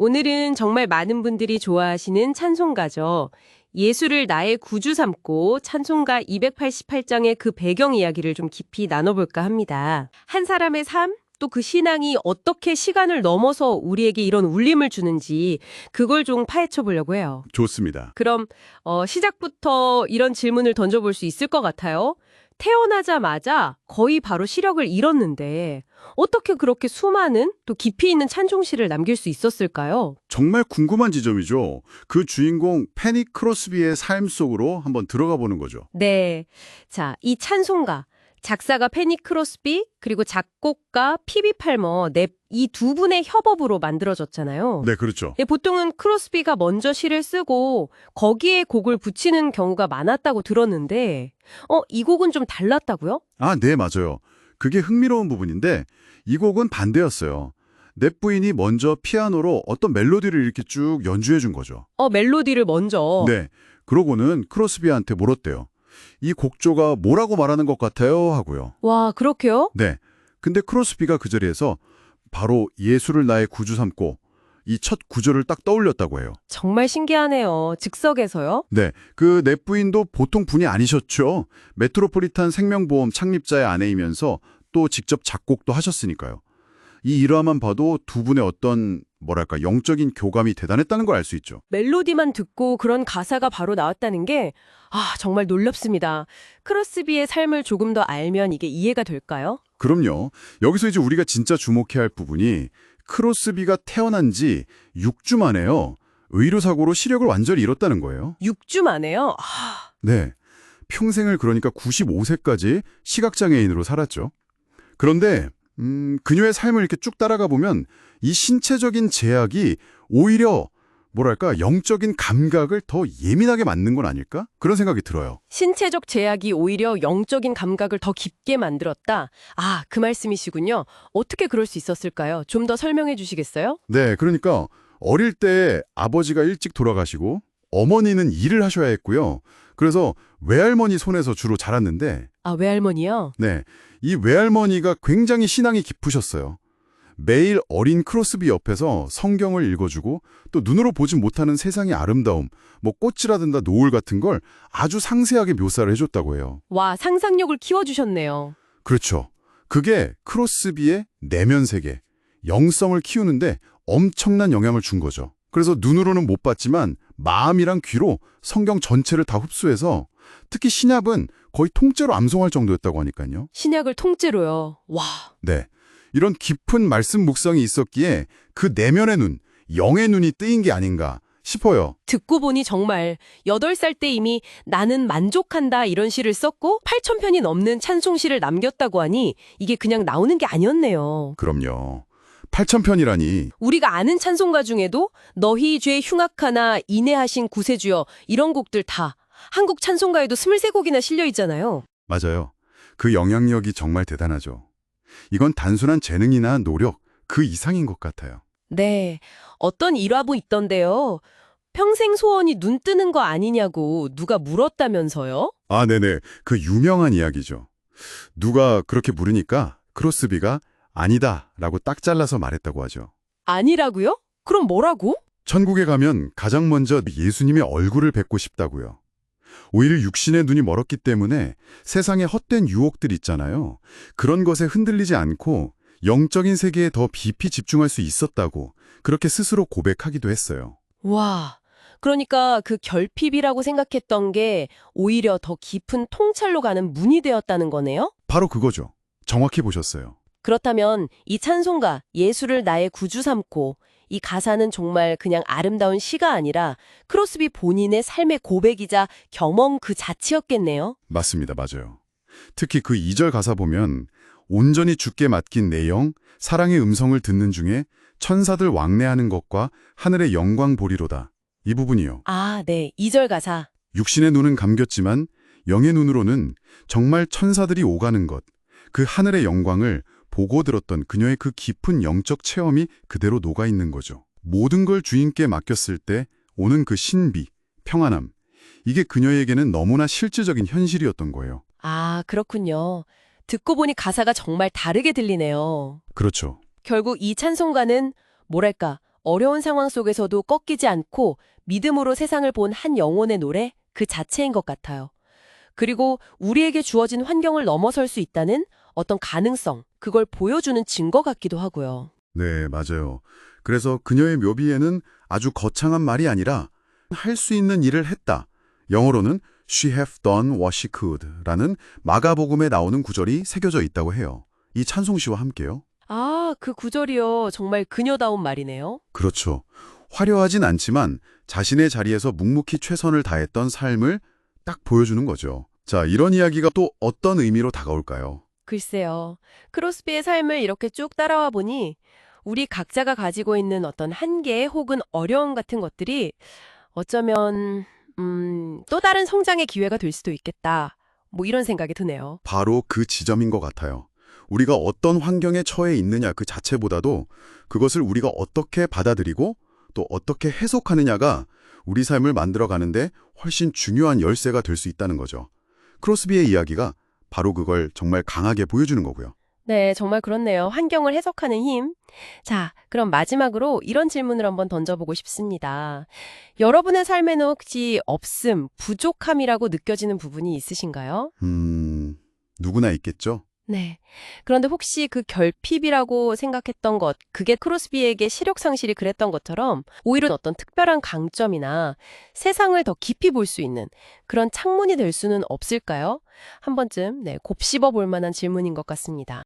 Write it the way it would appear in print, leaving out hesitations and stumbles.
오늘은 정말 많은 분들이 좋아하시는 찬송가죠. 예수를 나의 구주 삼고 찬송가 288장의 그 배경 이야기를 좀 깊이 나눠볼까 합니다. 한 사람의 삶, 또 그 신앙이 어떻게 시간을 넘어서 우리에게 이런 울림을 주는지 그걸 좀 파헤쳐 보려고 해요. 좋습니다. 그럼 시작부터 이런 질문을 던져볼 수 있을 것 같아요. 태어나자마자 거의 바로 시력을 잃었는데 어떻게 그렇게 수많은 또 깊이 있는 찬송시를 남길 수 있었을까요? 정말 궁금한 지점이죠. 그 주인공 페니 크로스비의 삶 속으로 한번 들어가 보는 거죠. 네. 자, 이 찬송가. 작사가 페니 크로스비 그리고 작곡가 피비 팔머 이 두 분의 협업으로 만들어졌잖아요. 네, 그렇죠. 예, 보통은 크로스비가 먼저 시를 쓰고 거기에 곡을 붙이는 경우가 많았다고 들었는데 이 곡은 좀 달랐다고요? 아, 네, 맞아요. 그게 흥미로운 부분인데 이 곡은 반대였어요. 넷 부인이 먼저 피아노로 어떤 멜로디를 이렇게 쭉 연주해 준 거죠. 멜로디를 먼저. 네, 그러고는 크로스비한테 물었대요. 이 곡조가 뭐라고 말하는 것 같아요? 하고요. 와, 그렇게요? 네, 근데 크로스비가 그 자리에서 바로 예수를 나의 구주 삼고 이 첫 구절을 딱 떠올렸다고 해요. 정말 신기하네요. 즉석에서요? 네, 그 넷 부인도 보통 분이 아니셨죠. 메트로폴리탄 생명보험 창립자의 아내이면서 또 직접 작곡도 하셨으니까요. 이 일화만 봐도 두 분의 어떤 뭐랄까 영적인 교감이 대단했다는 걸 알 수 있죠. 멜로디만 듣고 그런 가사가 바로 나왔다는 게 정말 놀랍습니다. 크로스비의 삶을 조금 더 알면 이게 이해가 될까요? 그럼요. 여기서 이제 우리가 진짜 주목해야 할 부분이 크로스비가 태어난 지 6주 만에요. 의료사고로 시력을 완전히 잃었다는 거예요. 6주 만에요? 네. 평생을 그러니까 95세까지 시각장애인으로 살았죠. 그런데 그녀의 삶을 이렇게 쭉 따라가 보면 이 신체적인 제약이 오히려 뭐랄까 영적인 감각을 더 예민하게 만든 건 아닐까? 그런 생각이 들어요. 신체적 제약이 오히려 영적인 감각을 더 깊게 만들었다. 그 말씀이시군요. 어떻게 그럴 수 있었을까요? 좀 더 설명해 주시겠어요? 네, 그러니까 어릴 때 아버지가 일찍 돌아가시고 어머니는 일을 하셔야 했고요. 그래서 외할머니 손에서 주로 자랐는데 외할머니요? 네, 이 외할머니가 굉장히 신앙이 깊으셨어요. 매일 어린 크로스비 옆에서 성경을 읽어주고 또 눈으로 보지 못하는 세상의 아름다움, 뭐 꽃이라든가 노을 같은 걸 아주 상세하게 묘사를 해줬다고 해요. 와, 상상력을 키워주셨네요. 그렇죠. 그게 크로스비의 내면 세계, 영성을 키우는데 엄청난 영향을 준 거죠. 그래서 눈으로는 못 봤지만 마음이랑 귀로 성경 전체를 다 흡수해서 특히 신약은 거의 통째로 암송할 정도였다고 하니까요. 신약을 통째로요. 와. 네. 이런 깊은 말씀 묵상이 있었기에 그 내면의 눈, 영의 눈이 뜨인 게 아닌가 싶어요. 듣고 보니 정말 8살 때 이미 나는 만족한다 이런 시를 썼고 8,000편이 넘는 찬송시를 남겼다고 하니 이게 그냥 나오는 게 아니었네요. 그럼요. 8,000편이라니. 우리가 아는 찬송가 중에도 너희 죄 흉악하나 인애하신 구세주여 이런 곡들 다 한국 찬송가에도 23곡이나 실려 있잖아요. 맞아요. 그 영향력이 정말 대단하죠. 이건 단순한 재능이나 노력, 그 이상인 것 같아요. 네, 어떤 일화도 있던데요. 평생 소원이 눈 뜨는 거 아니냐고 누가 물었다면서요? 아, 네네. 그 유명한 이야기죠. 누가 그렇게 물으니까 크로스비가 아니다 라고 딱 잘라서 말했다고 하죠. 아니라고요? 그럼 뭐라고? 천국에 가면 가장 먼저 예수님의 얼굴을 뵙고 싶다고요. 오히려 육신의 눈이 멀었기 때문에 세상의 헛된 유혹들 있잖아요. 그런 것에 흔들리지 않고 영적인 세계에 더 깊이 집중할 수 있었다고 그렇게 스스로 고백하기도 했어요. 와, 그러니까 그 결핍이라고 생각했던 게 오히려 더 깊은 통찰로 가는 문이 되었다는 거네요? 바로 그거죠. 정확히 보셨어요. 그렇다면 이 찬송가 예수를 나의 구주 삼고 이 가사는 정말 그냥 아름다운 시가 아니라 크로스비 본인의 삶의 고백이자 경험 그 자체였겠네요. 맞습니다. 맞아요. 특히 그 2절 가사 보면 온전히 주께 맡긴 내 영, 사랑의 음성을 듣는 중에 천사들 왕래하는 것과 하늘의 영광 보리로다. 이 부분이요. 네. 2절 가사. 육신의 눈은 감겼지만 영의 눈으로는 정말 천사들이 오가는 것, 그 하늘의 영광을 보고 들었던 그녀의 그 깊은 영적 체험이 그대로 녹아있는 거죠. 모든 걸 주인께 맡겼을 때 오는 그 신비, 평안함, 이게 그녀에게는 너무나 실질적인 현실이었던 거예요. 그렇군요. 듣고 보니 가사가 정말 다르게 들리네요. 그렇죠. 결국 이 찬송가는 뭐랄까 어려운 상황 속에서도 꺾이지 않고 믿음으로 세상을 본 한 영혼의 노래 그 자체인 것 같아요. 그리고 우리에게 주어진 환경을 넘어설 수 있다는 어떤 가능성, 그걸 보여주는 증거 같기도 하고요. 네, 맞아요. 그래서 그녀의 묘비에는 아주 거창한 말이 아니라 할 수 있는 일을 했다. 영어로는 She have done what she could 라는 마가복음에 나오는 구절이 새겨져 있다고 해요. 이 찬송시와 함께요. 아, 그 구절이요. 정말 그녀다운 말이네요. 그렇죠. 화려하진 않지만 자신의 자리에서 묵묵히 최선을 다했던 삶을 딱 보여주는 거죠. 자, 이런 이야기가 또 어떤 의미로 다가올까요? 글쎄요. 크로스비의 삶을 이렇게 쭉 따라와 보니 우리 각자가 가지고 있는 어떤 한계 혹은 어려움 같은 것들이 어쩌면 또 다른 성장의 기회가 될 수도 있겠다. 뭐 이런 생각이 드네요. 바로 그 지점인 것 같아요. 우리가 어떤 환경에 처해 있느냐 그 자체보다도 그것을 우리가 어떻게 받아들이고 또 어떻게 해석하느냐가 우리 삶을 만들어가는데 훨씬 중요한 열쇠가 될 수 있다는 거죠. 크로스비의 이야기가 바로 그걸 정말 강하게 보여주는 거고요. 네, 정말 그렇네요. 환경을 해석하는 힘. 자, 그럼 마지막으로 이런 질문을 한번 던져보고 싶습니다. 여러분의 삶에는 혹시 없음, 부족함이라고 느껴지는 부분이 있으신가요? 누구나 있겠죠? 네. 그런데 혹시 그 결핍이라고 생각했던 것, 그게 크로스비에게 시력 상실이 그랬던 것처럼 오히려 어떤 특별한 강점이나 세상을 더 깊이 볼 수 있는 그런 창문이 될 수는 없을까요? 한 번쯤 곱씹어 볼 만한 질문인 것 같습니다.